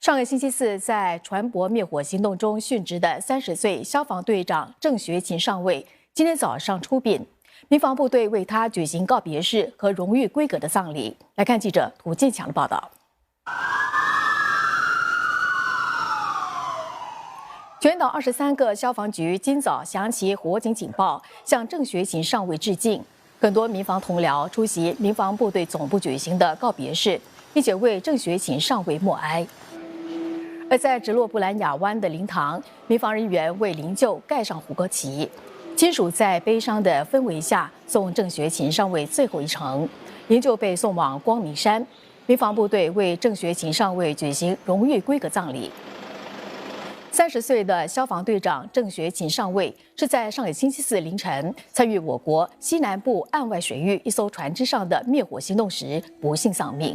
上个星期四，在船舶灭火行动中殉职的30岁消防队长郑学勤上尉，今天早上出殡，民防部队为他举行告别式和荣誉规格的葬礼。来看记者涂建强的报道。全岛23个消防局今早响起火警警报，向郑学勤上尉致敬。更多民防同僚出席民防部队总部举行的告别式，并且为郑学勤上尉默哀。而在直落布兰亚湾的灵堂，民防人员为灵柩盖上胡歌旗，亲属在悲伤的氛围下送郑学勤上尉最后一程。灵柩被送往光明山，民防部队为郑学勤上尉举行荣誉规格葬礼。30岁的消防队长郑学勤上尉是在上个星期四凌晨参与我国西南部岸外水域一艘船只上的灭火行动时不幸丧命。